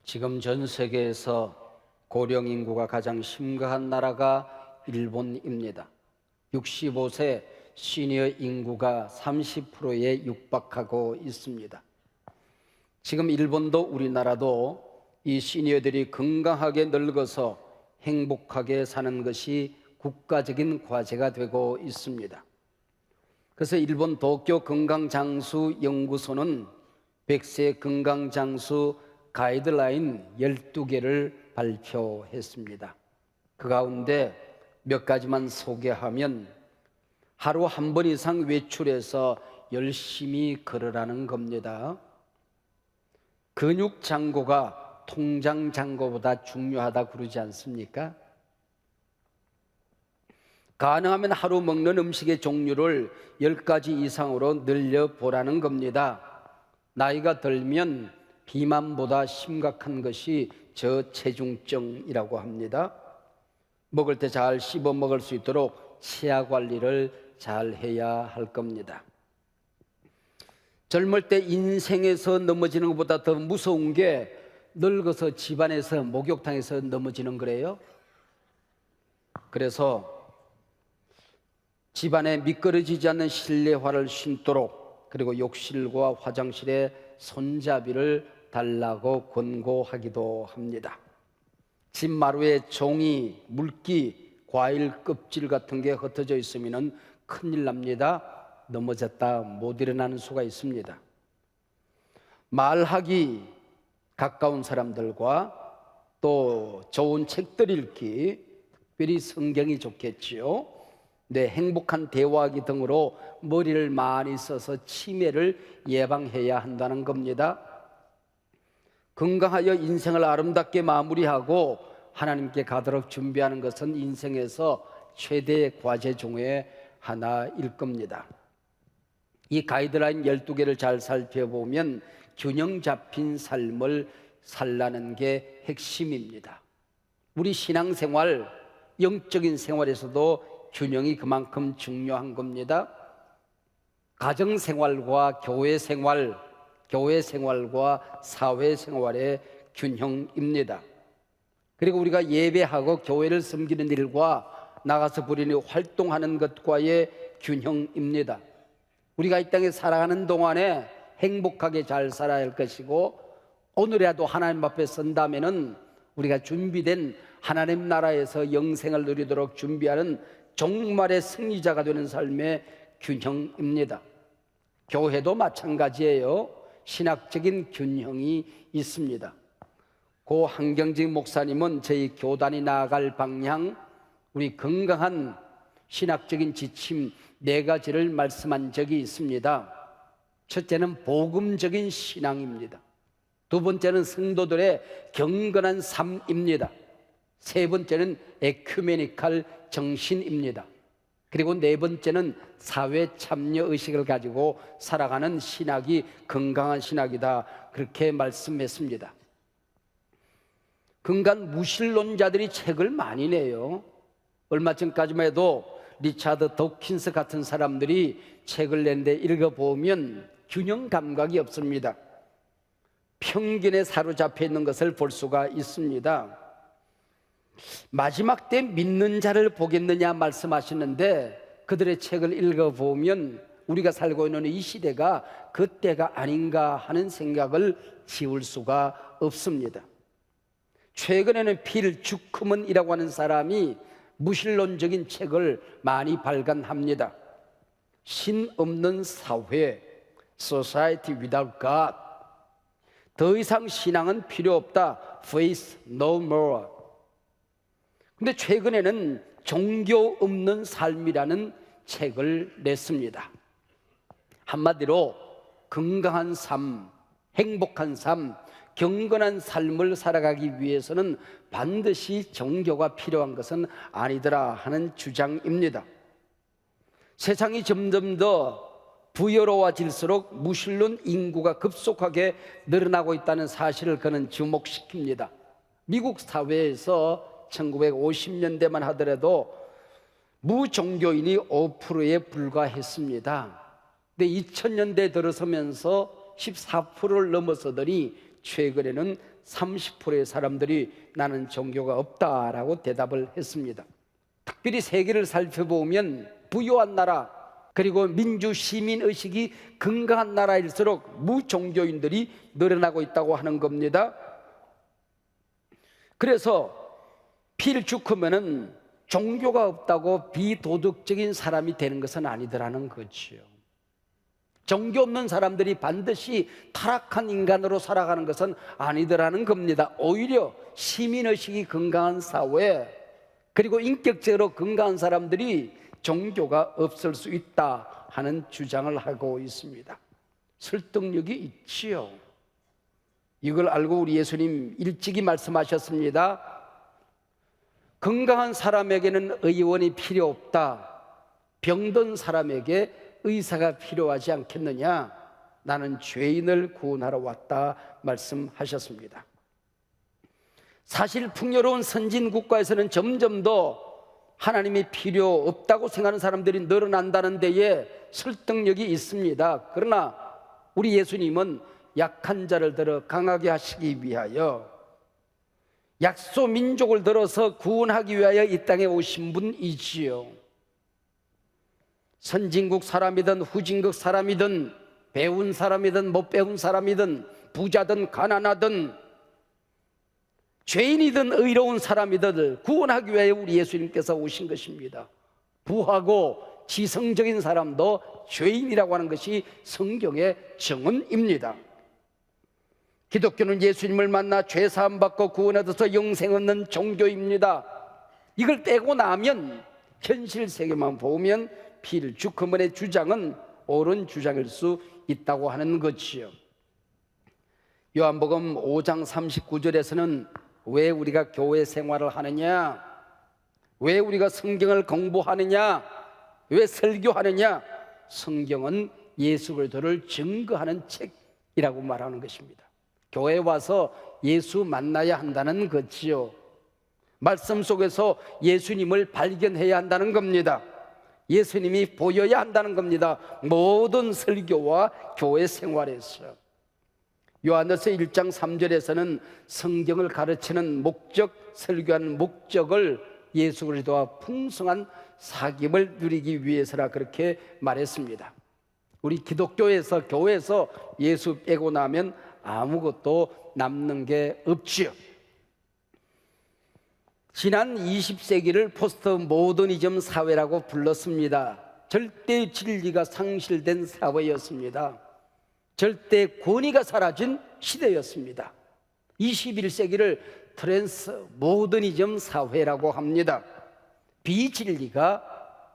지금 전 세계에서 고령 인구가 가장 심각한 나라가 일본입니다. 65세 시니어 인구가 30%에 육박하고 있습니다. 지금 일본도 우리나라도 이 시니어들이 건강하게 늙어서 행복하게 사는 것이 국가적인 과제가 되고 있습니다. 그래서 일본 도쿄 건강장수 연구소는 100세 건강장수 가이드라인 12개를 발표했습니다. 그 가운데 몇 가지만 소개하면 하루 한 번 이상 외출해서 열심히 걸으라는 겁니다. 근육장고가 통장장고보다 중요하다 그러지 않습니까? 가능하면 하루 먹는 음식의 종류를 10가지 이상으로 늘려보라는 겁니다. 나이가 들면 비만보다 심각한 것이 저체중증이라고 합니다. 먹을 때 잘 씹어 먹을 수 있도록 치아 관리를 잘 해야 할 겁니다. 젊을 때 인생에서 넘어지는 것보다 더 무서운 게 늙어서 집안에서 목욕탕에서 넘어지는 거래요. 그래서 집안에 미끄러지지 않는 실내화를 신도록, 그리고 욕실과 화장실에 손잡이를 달라고 권고하기도 합니다. 집 마루에 종이, 물기, 과일 껍질 같은 게 흩어져 있으면 큰일 납니다. 넘어졌다 못 일어나는 수가 있습니다. 말하기 가까운 사람들과 또 좋은 책들 읽기, 특별히 성경이 좋겠지요. 행복한 대화하기 등으로 머리를 많이 써서 치매를 예방해야 한다는 겁니다. 건강하여 인생을 아름답게 마무리하고 하나님께 가도록 준비하는 것은 인생에서 최대의 과제 중에 하나일 겁니다. 이 가이드라인 12개를 잘 살펴보면 균형 잡힌 삶을 살라는 게 핵심입니다. 우리 신앙생활, 영적인 생활에서도 균형이 그만큼 중요한 겁니다. 가정생활과 교회생활, 교회생활과 사회생활의 균형입니다. 그리고 우리가 예배하고 교회를 섬기는 일과 나가서 부리니 활동하는 것과의 균형입니다. 우리가 이 땅에 살아가는 동안에 행복하게 잘 살아야 할 것이고, 오늘이라도 하나님 앞에 선다면은 우리가 준비된 하나님 나라에서 영생을 누리도록 준비하는 종말의 승리자가 되는 삶의 균형입니다. 교회도 마찬가지예요. 신학적인 균형이 있습니다. 고 한경직 목사님은 저희 교단이 나아갈 방향, 우리 건강한 신학적인 지침 4가지를 말씀한 적이 있습니다. 첫째는 복음적인 신앙입니다. 두 번째는 성도들의 경건한 삶입니다. 세 번째는 에큐메니칼 정신입니다. 그리고 4번째는 사회 참여 의식을 가지고 살아가는 신학이 건강한 신학이다, 그렇게 말씀했습니다. 근간 무신론자들이 책을 많이 내요. 얼마 전까지만 해도 리차드 도킨스 같은 사람들이 책을 낸데 읽어보면 균형 감각이 없습니다. 편견에 사로잡혀 있는 것을 볼 수가 있습니다. 마지막 때 믿는 자를 보겠느냐 말씀하시는데, 그들의 책을 읽어보면 우리가 살고 있는 이 시대가 그때가 아닌가 하는 생각을 지울 수가 없습니다. 최근에는 필 주크먼이라고 하는 사람이 무신론적인 책을 많이 발간합니다. 신 없는 사회, Society without God. 더 이상 신앙은 필요 없다, Faith no more. 근데 최근에는 종교 없는 삶이라는 책을 냈습니다. 한마디로 건강한 삶, 행복한 삶, 경건한 삶을 살아가기 위해서는 반드시 종교가 필요한 것은 아니더라 하는 주장입니다. 세상이 점점 더 부여로워질수록 무신론 인구가 급속하게 늘어나고 있다는 사실을 그는 주목시킵니다. 미국 사회에서 1950년대만 하더라도 무종교인이 5%에 불과했습니다. 근데 2000년대 들어서면서 14%를 넘어서더니 최근에는 30%의 사람들이 나는 종교가 없다라고 대답을 했습니다. 특별히 세계를 살펴보면 부유한 나라, 그리고 민주 시민 의식이 건강한 나라일수록 무종교인들이 늘어나고 있다고 하는 겁니다. 그래서 필주크면은 종교가 없다고 비도덕적인 사람이 되는 것은 아니더라는 거지요. 종교 없는 사람들이 반드시 타락한 인간으로 살아가는 것은 아니더라는 겁니다. 오히려 시민의식이 건강한 사회, 그리고 인격적으로 건강한 사람들이 종교가 없을 수 있다 하는 주장을 하고 있습니다. 설득력이 있지요. 이걸 알고 우리 예수님 일찍이 말씀하셨습니다. 건강한 사람에게는 의원이 필요 없다. 병든 사람에게 의사가 필요하지 않겠느냐? 나는 죄인을 구원하러 왔다 말씀하셨습니다. 사실 풍요로운 선진 국가에서는 점점 더 하나님이 필요 없다고 생각하는 사람들이 늘어난다는 데에 설득력이 있습니다. 그러나 우리 예수님은 약한 자를 들어 강하게 하시기 위하여, 약소 민족을 들어서 구원하기 위하여 이 땅에 오신 분이지요. 선진국 사람이든 후진국 사람이든 배운 사람이든 못 배운 사람이든 부자든 가난하든 죄인이든 의로운 사람이든 구원하기 위해 우리 예수님께서 오신 것입니다. 부하고 지성적인 사람도 죄인이라고 하는 것이 성경의 정언입니다. 기독교는 예수님을 만나 죄 사함 받고 구원 얻어서 영생 얻는 종교입니다. 이걸 떼고 나면 현실 세계만 보면 필주크먼의 주장은 옳은 주장일 수 있다고 하는 것이요. 요한복음 5장 39절에서는 왜 우리가 교회 생활을 하느냐, 왜 우리가 성경을 공부하느냐, 왜 설교하느냐, 성경은 예수 그리스도를 증거하는 책이라고 말하는 것입니다. 교회에 와서 예수 만나야 한다는 것이요, 말씀 속에서 예수님을 발견해야 한다는 겁니다. 예수님이 보여야 한다는 겁니다. 모든 설교와 교회 생활에서. 요한일서 1장 3절에서는 성경을 가르치는 목적, 설교하는 목적을 예수 그리스도와 풍성한 사귐을 누리기 위해서라 그렇게 말했습니다. 우리 기독교에서, 교회에서 예수 빼고 나면 아무것도 남는 게 없지요. 지난 20세기를 포스트 모더니즘 사회라고 불렀습니다. 절대 진리가 상실된 사회였습니다. 절대 권위가 사라진 시대였습니다. 21세기를 트랜스 모더니즘 사회라고 합니다. 비진리가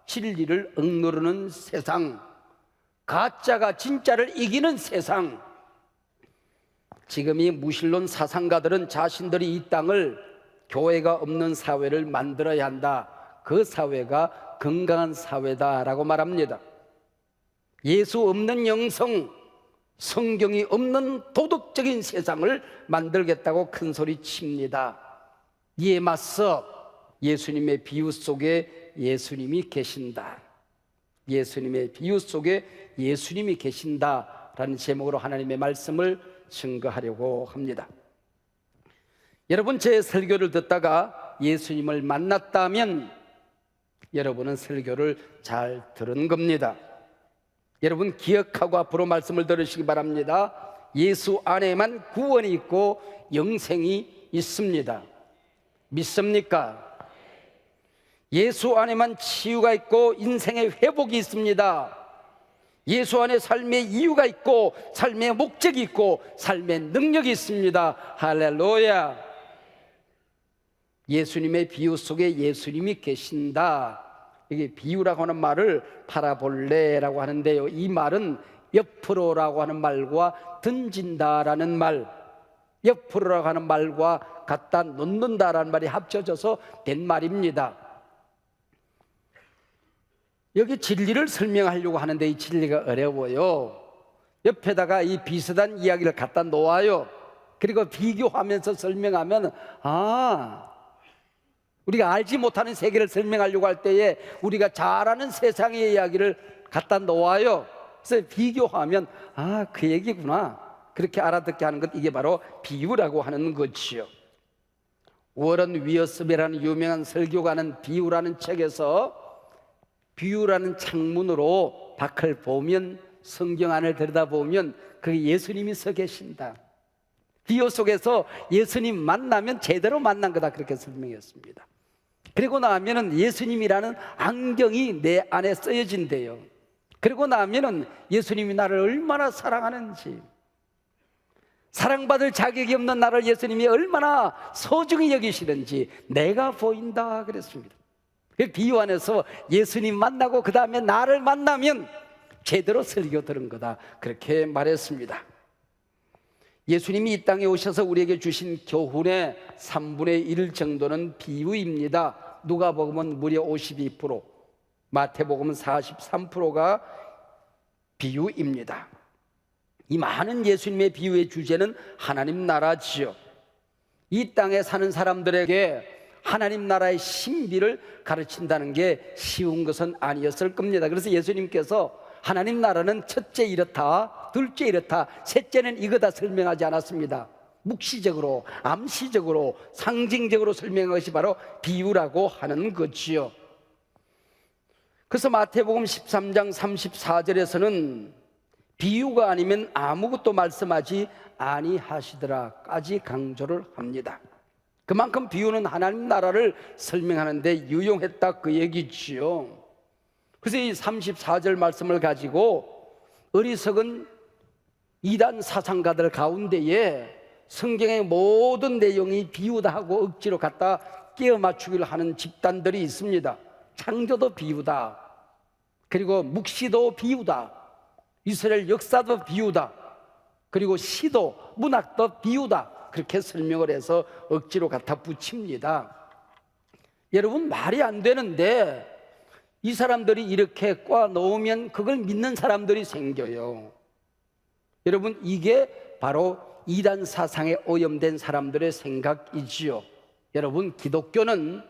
진리를 억누르는 세상, 가짜가 진짜를 이기는 세상. 지금 이 무신론 사상가들은 자신들이 이 땅을 교회가 없는 사회를 만들어야 한다, 그 사회가 건강한 사회다라고 말합니다. 예수 없는 영성, 성경이 없는 도덕적인 세상을 만들겠다고 큰 소리 칩니다. 이에 맞서 예수님의 비유 속에 예수님이 계신다, 예수님의 비유 속에 예수님이 계신다라는 제목으로 하나님의 말씀을 증거하려고 합니다. 여러분, 제 설교를 듣다가 예수님을 만났다면 여러분은 설교를 잘 들은 겁니다. 여러분 기억하고 앞으로 말씀을 들으시기 바랍니다. 예수 안에만 구원이 있고 영생이 있습니다. 믿습니까? 예수 안에만 치유가 있고 인생의 회복이 있습니다. 예수 안에 삶의 이유가 있고 삶의 목적이 있고 삶의 능력이 있습니다. 할렐루야. 예수님의 비유 속에 예수님이 계신다. 이게 비유라고 하는 말을 파라볼레라고 하는데요, 이 말은 옆으로라고 하는 말과 던진다라는 말, 옆으로라고 하는 말과 갖다 놓는다라는 말이 합쳐져서 된 말입니다. 여기 진리를 설명하려고 하는데 이 진리가 어려워요. 옆에다가 이 비슷한 이야기를 갖다 놓아요. 그리고 비교하면서 설명하면 우리가 알지 못하는 세계를 설명하려고 할 때에 우리가 잘 아는 세상의 이야기를 갖다 놓아요. 그래서 비교하면 그 얘기구나, 그렇게 알아듣게 하는 것, 이게 바로 비유라고 하는 거지요. 워런 위어스비라는 유명한 설교가는 비유라는 책에서 비유라는 창문으로 밖을 보면, 성경 안을 들여다보면 거기 예수님이 서 계신다. 비유 속에서 예수님 만나면 제대로 만난 거다, 그렇게 설명했습니다. 그리고 나면은 예수님이라는 안경이 내 안에 쓰여진대요. 그리고 나면은 예수님이 나를 얼마나 사랑하는지, 사랑받을 자격이 없는 나를 예수님이 얼마나 소중히 여기시는지 내가 보인다 그랬습니다. 그 비유 안에서 예수님 만나고 그 다음에 나를 만나면 제대로 설교 들은 거다, 그렇게 말했습니다. 예수님이 이 땅에 오셔서 우리에게 주신 교훈의 3분의 1 정도는 비유입니다. 누가복음은 무려 52%, 마태복음은 43%가 비유입니다. 이 많은 예수님의 비유의 주제는 하나님 나라지요. 이 땅에 사는 사람들에게 하나님 나라의 신비를 가르친다는 게 쉬운 것은 아니었을 겁니다. 그래서 예수님께서 하나님 나라는 첫째 이렇다, 둘째 이렇다, 셋째는 이거다 설명하지 않았습니다. 묵시적으로, 암시적으로, 상징적으로 설명한 것이 바로 비유라고 하는 거지요. 그래서 마태복음 13장 34절에서는 비유가 아니면 아무것도 말씀하지 아니하시더라까지 강조를 합니다. 그만큼 비유는 하나님 나라를 설명하는 데 유용했다, 그 얘기지요. 그래서 이 34절 말씀을 가지고 어리석은 이단 사상가들 가운데에 성경의 모든 내용이 비유다 하고 억지로 갖다 끼워 맞추기를 하는 집단들이 있습니다. 창조도 비유다, 그리고 묵시도 비유다, 이스라엘 역사도 비유다, 그리고 시도, 문학도 비유다, 그렇게 설명을 해서 억지로 갖다 붙입니다. 여러분, 말이 안 되는데 이 사람들이 이렇게 꽈 놓으면 그걸 믿는 사람들이 생겨요. 여러분, 이게 바로 이단 사상에 오염된 사람들의 생각이지요. 여러분, 기독교는,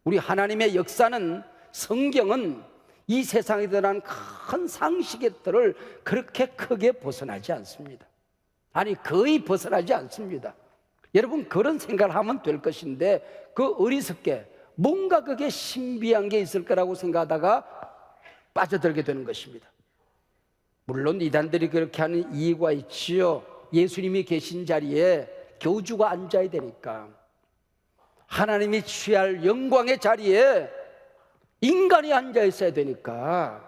우리 하나님의 역사는, 성경은 이 세상에 드러난 큰 상식들을 그렇게 크게 벗어나지 않습니다. 아니, 거의 벗어나지 않습니다. 여러분, 그런 생각을 하면 될 것인데 그 어리석게 뭔가 그게 신비한 게 있을 거라고 생각하다가 빠져들게 되는 것입니다. 물론 이단들이 그렇게 하는 이유가 있지요. 예수님이 계신 자리에 교주가 앉아야 되니까, 하나님이 취할 영광의 자리에 인간이 앉아 있어야 되니까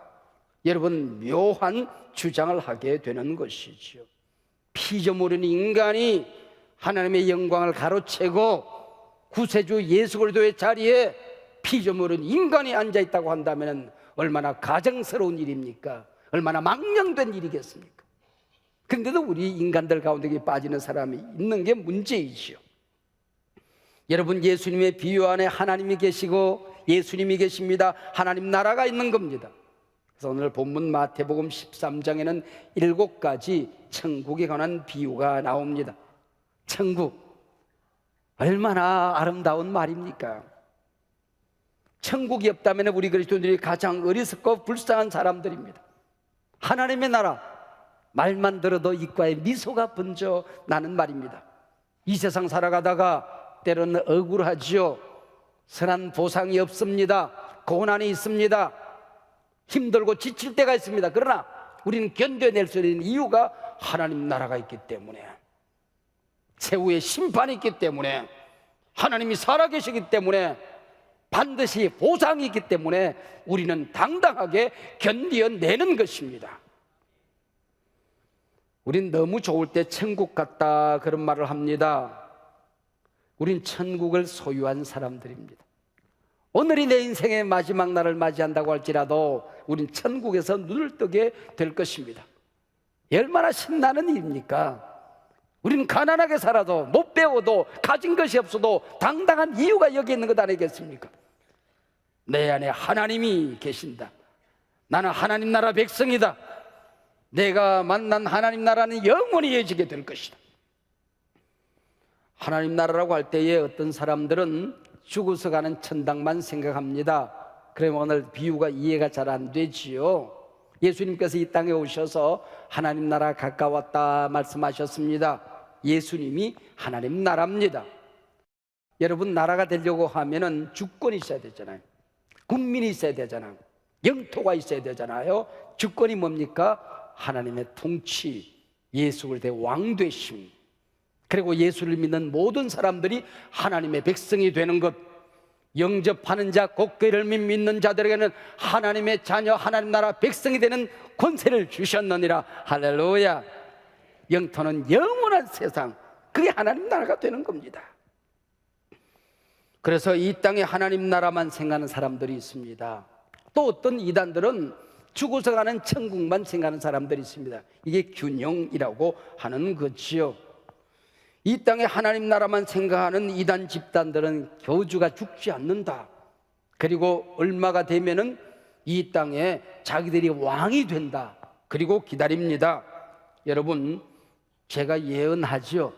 여러분, 묘한 주장을 하게 되는 것이지요. 피조물인 인간이 하나님의 영광을 가로채고 구세주 예수 그리스도의 자리에 피조물은 인간이 앉아 있다고 한다면 얼마나 가증스러운 일입니까? 얼마나 망령된 일이겠습니까? 그런데도 우리 인간들 가운데 빠지는 사람이 있는 게 문제이지요. 여러분, 예수님의 비유 안에 하나님이 계시고 예수님이 계십니다. 하나님 나라가 있는 겁니다. 그래서 오늘 본문 마태복음 13장에는 7가지 천국에 관한 비유가 나옵니다. 천국, 얼마나 아름다운 말입니까? 천국이 없다면 우리 그리스도인들이 가장 어리석고 불쌍한 사람들입니다. 하나님의 나라, 말만 들어도 입가에 미소가 번져 나는 말입니다. 이 세상 살아가다가 때로는 억울하지요. 선한 보상이 없습니다. 고난이 있습니다. 힘들고 지칠 때가 있습니다. 그러나 우리는 견뎌낼 수 있는 이유가 하나님 나라가 있기 때문에, 최후의 심판이 있기 때문에, 하나님이 살아계시기 때문에, 반드시 보상이 있기 때문에 우리는 당당하게 견뎌내는 것입니다. 우린 너무 좋을 때 천국 같다 그런 말을 합니다. 우린 천국을 소유한 사람들입니다. 오늘이 내 인생의 마지막 날을 맞이한다고 할지라도 우린 천국에서 눈을 뜨게 될 것입니다. 얼마나 신나는 일입니까? 우리는 가난하게 살아도, 못 배워도, 가진 것이 없어도 당당한 이유가 여기 있는 것 아니겠습니까? 내 안에 하나님이 계신다. 나는 하나님 나라 백성이다. 내가 만난 하나님 나라는 영원히 이어지게 될 것이다. 하나님 나라라고 할 때에 어떤 사람들은 죽어서 가는 천당만 생각합니다. 그러면 오늘 비유가 이해가 잘 안 되지요. 예수님께서 이 땅에 오셔서 하나님 나라 가까웠다 말씀하셨습니다. 예수님이 하나님 나라입니다. 여러분, 나라가 되려고 하면은 주권이 있어야 되잖아요. 국민이 있어야 되잖아요. 영토가 있어야 되잖아요. 주권이 뭡니까? 하나님의 통치, 예수 그리스도의 왕되심, 그리고 예수를 믿는 모든 사람들이 하나님의 백성이 되는 것, 영접하는 자, 곧 그를 믿는 자들에게는 하나님의 자녀, 하나님 나라 백성이 되는 권세를 주셨느니라. 할렐루야. 영토는 영원한 세상, 그게 하나님 나라가 되는 겁니다. 그래서 이 땅에 하나님 나라만 생각하는 사람들이 있습니다. 또 어떤 이단들은 죽어서 가는 천국만 생각하는 사람들이 있습니다. 이게 균형이라고 하는 거지요. 이 땅에 하나님 나라만 생각하는 이단 집단들은 교주가 죽지 않는다. 그리고 얼마가 되면은 이 땅에 자기들이 왕이 된다. 그리고 기다립니다. 여러분, 제가 예언하지요.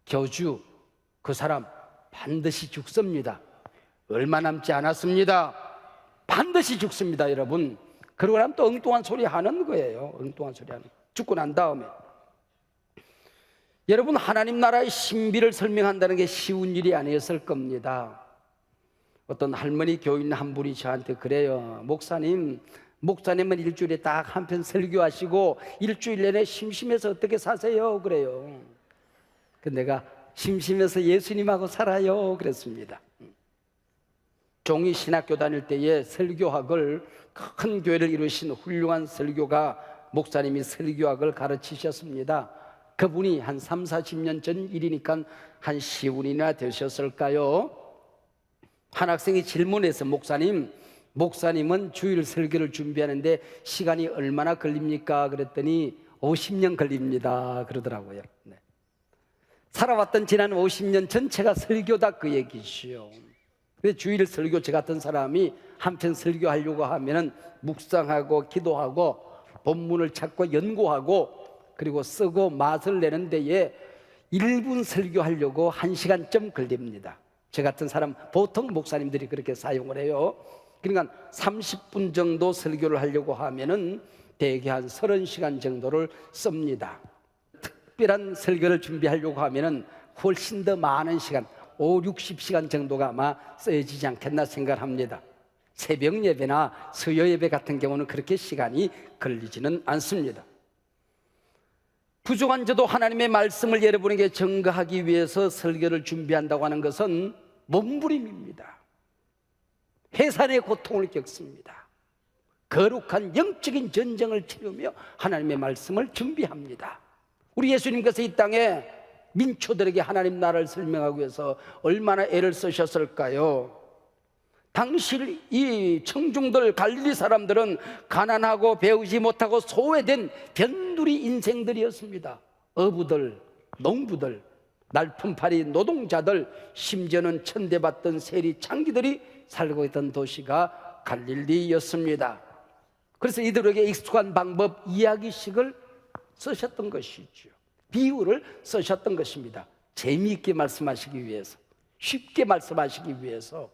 교주, 그 사람 반드시 죽습니다. 얼마 남지 않았습니다. 반드시 죽습니다, 여러분. 그러고 나면 또 엉뚱한 소리 하는 거예요. 엉뚱한 소리 하는. 죽고 난 다음에. 여러분, 하나님 나라의 신비를 설명한다는 게 쉬운 일이 아니었을 겁니다. 어떤 할머니 교인 한 분이 저한테 그래요. 목사님은 일주일에 딱 한 편 설교하시고 일주일 내내 심심해서 어떻게 사세요? 그래요. 근데 내가 심심해서 예수님하고 살아요 그랬습니다. 종이 신학교 다닐 때에 설교학을, 큰 교회를 이루신 훌륭한 설교가 목사님이 설교학을 가르치셨습니다. 그분이 한 3, 40년 전 일이니까 한 10년이나 되셨을까요? 한 학생이 질문해서 목사님은 주일 설교를 준비하는데 시간이 얼마나 걸립니까? 그랬더니 50년 걸립니다 그러더라고요. 네. 살아왔던 지난 50년 전체가 설교다, 그 얘기시요. 근데 주일 설교, 저 같은 사람이 한편 설교하려고 하면은 묵상하고 기도하고 본문을 찾고 연구하고 그리고 쓰고 맛을 내는 데에 1분 설교하려고 1시간쯤 걸립니다. 저 같은 사람, 보통 목사님들이 그렇게 사용을 해요. 그러니까 30분 정도 설교를 하려고 하면은 대개 한 30시간 정도를 씁니다. 특별한 설교를 준비하려고 하면은 훨씬 더 많은 시간, 5, 60시간 정도가 아마 쓰여지지 않겠나 생각합니다. 새벽 예배나 수요 예배 같은 경우는 그렇게 시간이 걸리지는 않습니다. 부족한 저도 하나님의 말씀을 여러분에게 증거하기 위해서 설교를 준비한다고 하는 것은 몸부림입니다. 해산의 고통을 겪습니다. 거룩한 영적인 전쟁을 치르며 하나님의 말씀을 준비합니다. 우리 예수님께서 이 땅에 민초들에게 하나님 나라를 설명하기 위해서 얼마나 애를 쓰셨을까요? 당시 이 청중들, 갈릴리 사람들은 가난하고 배우지 못하고 소외된 변두리 인생들이었습니다. 어부들, 농부들, 날품팔이 노동자들, 심지어는 천대받던 세리 창기들이 살고 있던 도시가 갈릴리였습니다. 그래서 이들에게 익숙한 방법, 이야기식을 쓰셨던 것이죠. 비유를 쓰셨던 것입니다. 재미있게 말씀하시기 위해서, 쉽게 말씀하시기 위해서.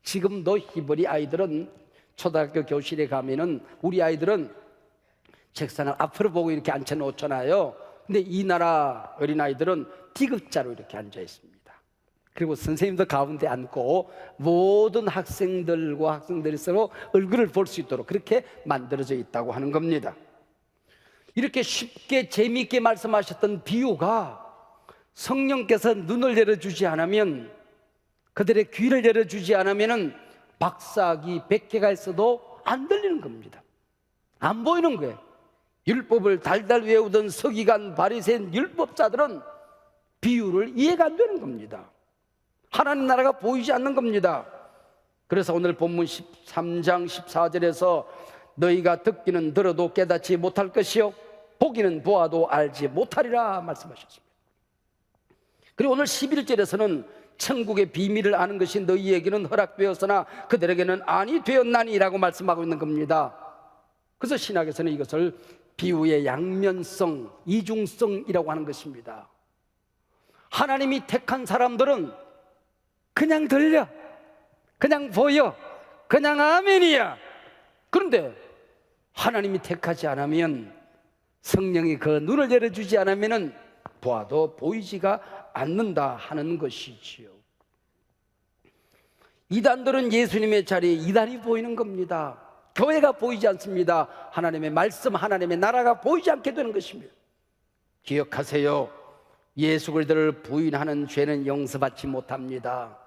지금도 히브리 아이들은 초등학교 교실에 가면은 우리 아이들은 책상을 앞으로 보고 이렇게 앉혀놓잖아요. 근데 이 나라 어린아이들은 D급자로 이렇게 앉아 있습니다. 그리고 선생님도 가운데 앉고 모든 학생들이 서로 얼굴을 볼 수 있도록 그렇게 만들어져 있다고 하는 겁니다. 이렇게 쉽게 재미있게 말씀하셨던 비유가 성령께서 눈을 열어주지 않으면, 그들의 귀를 열어주지 않으면 박사학위 100개가 있어도 안 들리는 겁니다. 안 보이는 거예요. 율법을 달달 외우던 서기관, 바리새인, 율법자들은 비유를 이해가 안 되는 겁니다. 하나님 나라가 보이지 않는 겁니다. 그래서 오늘 본문 13장 14절에서 너희가 듣기는 들어도 깨닫지 못할 것이요 보기는 보아도 알지 못하리라 말씀하셨습니다. 그리고 오늘 11절에서는 천국의 비밀을 아는 것이 너희에게는 허락되었으나 그들에게는 아니 되었나니라고 말씀하고 있는 겁니다. 그래서 신학에서는 이것을 비유의 양면성, 이중성이라고 하는 것입니다. 하나님이 택한 사람들은 그냥 들려, 그냥 보여, 그냥 아멘이야. 그런데 하나님이 택하지 않으면, 성령이 그 눈을 열어주지 않으면 보아도 보이지가 않는다 하는 것이지요. 이단들은 예수님의 자리에 이단이 보이는 겁니다. 교회가 보이지 않습니다. 하나님의 말씀, 하나님의 나라가 보이지 않게 되는 것입니다. 기억하세요. 예수 그리스도를 부인하는 죄는 용서받지 못합니다.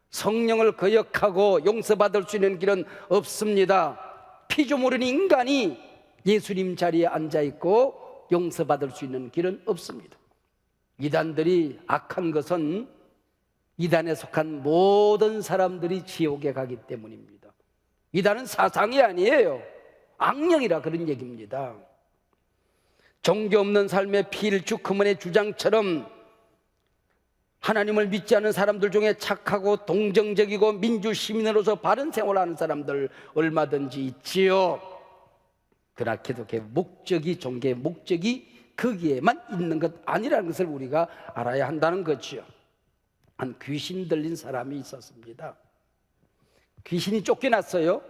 성령을 거역하고 용서받을 수 있는 길은 없습니다. 피조물인 인간이 예수님 자리에 앉아있고 용서받을 수 있는 길은 없습니다. 이단들이 악한 것은 이단에 속한 모든 사람들이 지옥에 가기 때문입니다. 이단은 사상이 아니에요. 악령이라 그런 얘기입니다. 종교 없는 삶의 필주크문의 주장처럼 하나님을 믿지 않는 사람들 중에 착하고 동정적이고 민주시민으로서 바른 생활하는 사람들 얼마든지 있지요. 그러나 기독교의 목적이, 종교의 목적이 거기에만 있는 것 아니라는 것을 우리가 알아야 한다는 거죠. 한 귀신 들린 사람이 있었습니다. 귀신이 쫓겨났어요.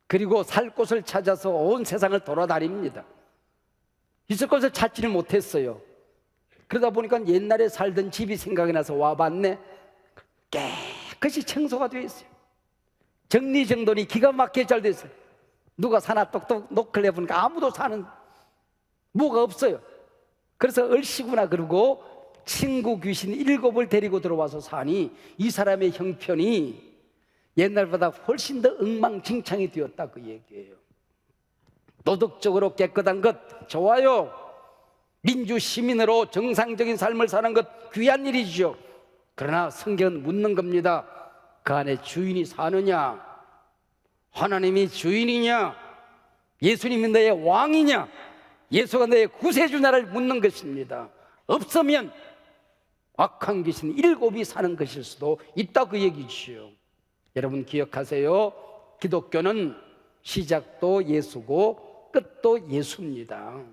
그리고 살 곳을 찾아서 온 세상을 돌아다닙니다. 있을 곳을 찾지를 못했어요. 그러다 보니까 옛날에 살던 집이 생각이 나서 와봤네. 깨끗이 청소가 되어 있어요. 정리정돈이 기가 막히게 잘 됐어요. 누가 사나 똑똑 노크를 해보니까 아무도 사는 뭐가 없어요. 그래서 얼씨구나 그러고 친구 귀신 7을 데리고 들어와서 사니 이 사람의 형편이 옛날보다 훨씬 더 엉망진창이 되었다 그 얘기예요. 도덕적으로 깨끗한 것 좋아요. 민주시민으로 정상적인 삶을 사는 것 귀한 일이죠. 그러나 성경은 묻는 겁니다. 그 안에 주인이 사느냐? 하나님이 주인이냐? 예수님이 너의 왕이냐? 예수가 너의 구세주냐를 묻는 것입니다. 없으면 악한 귀신 7이 사는 것일 수도 있다 그 얘기지요. 여러분 기억하세요. 기독교는 시작도 예수고 끝도 예수입니다.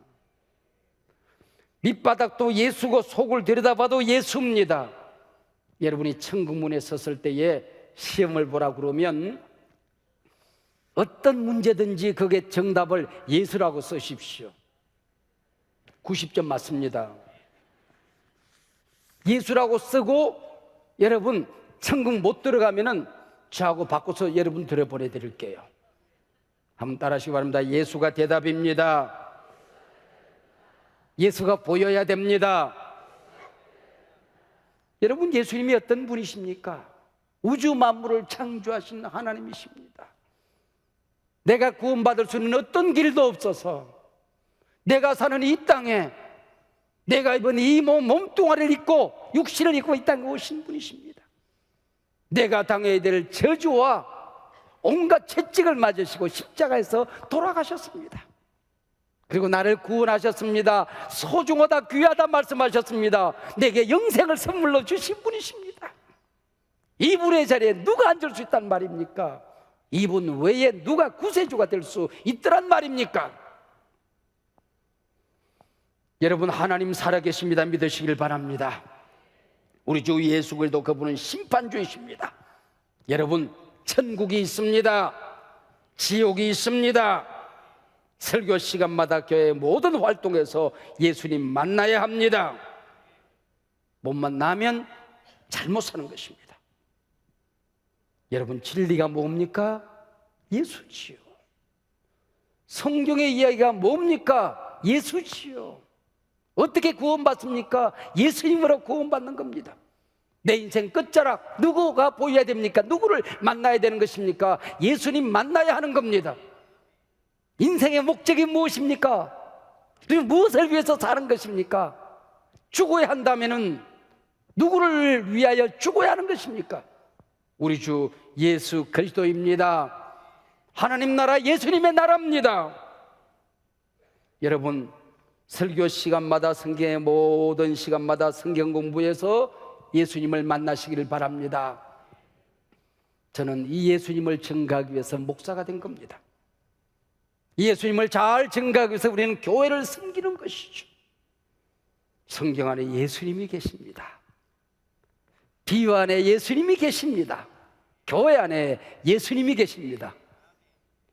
밑바닥도 예수고 속을 들여다봐도 예수입니다. 여러분이 천국문에 섰을 때에 시험을 보라 그러면 어떤 문제든지 거기에 정답을 예수라고 쓰십시오. 90점 맞습니다. 예수라고 쓰고 여러분 천국 못 들어가면은 저하고 바꿔서 여러분 들여보내드릴게요. 한번 따라하시기 바랍니다. 예수가 대답입니다. 예수가 보여야 됩니다. 여러분 예수님이 어떤 분이십니까? 우주 만물을 창조하신 하나님이십니다. 내가 구원받을 수 있는 어떤 길도 없어서 내가 사는 이 땅에 내가 입은 이 몸뚱아리를 입고 육신을 입고 이 땅에 오신 분이십니다. 내가 당해야 될 저주와 온갖 채찍을 맞으시고 십자가에서 돌아가셨습니다. 그리고 나를 구원하셨습니다. 소중하다 귀하다 말씀하셨습니다. 내게 영생을 선물로 주신 분이십니다. 이분의 자리에 누가 앉을 수 있단 말입니까? 이분 외에 누가 구세주가 될 수 있더란 말입니까? 여러분 하나님 살아계십니다. 믿으시길 바랍니다. 우리 주 예수 그리스도 그분은 심판주이십니다. 여러분 천국이 있습니다. 지옥이 있습니다. 설교 시간마다 교회 모든 활동에서 예수님 만나야 합니다. 못 만나면 잘못 사는 것입니다. 여러분 진리가 뭡니까? 예수지요. 성경의 이야기가 뭡니까? 예수지요. 어떻게 구원받습니까? 예수님으로 구원받는 겁니다. 내 인생 끝자락 누구가 보여야 됩니까? 누구를 만나야 되는 것입니까? 예수님 만나야 하는 겁니다. 인생의 목적이 무엇입니까? 무엇을 위해서 사는 것입니까? 죽어야 한다면은 누구를 위하여 죽어야 하는 것입니까? 우리 주 예수 그리스도입니다. 하나님 나라 예수님의 나라입니다. 여러분 설교 시간마다 성경의 모든 시간마다 성경 공부해서 예수님을 만나시기를 바랍니다. 저는 이 예수님을 증거하기 위해서 목사가 된 겁니다. 이 예수님을 잘 증거하기 위해서 우리는 교회를 섬기는 것이죠. 성경 안에 예수님이 계십니다. 비유 안에 예수님이 계십니다. 교회 안에 예수님이 계십니다.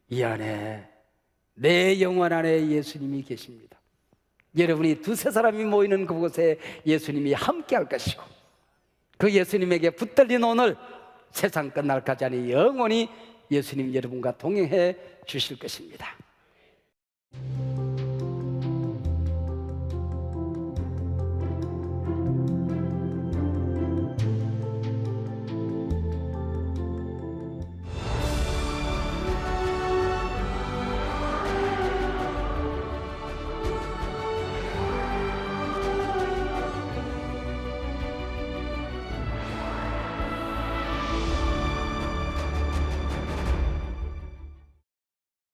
이 안에 내 영혼 안에 예수님이 계십니다. 여러분이 두세 사람이 모이는 그곳에 예수님이 함께 할 것이고, 그 예수님에게 붙들린 오늘 세상 끝날까지 아니 영원히 예수님 여러분과 동행해 주실 것입니다.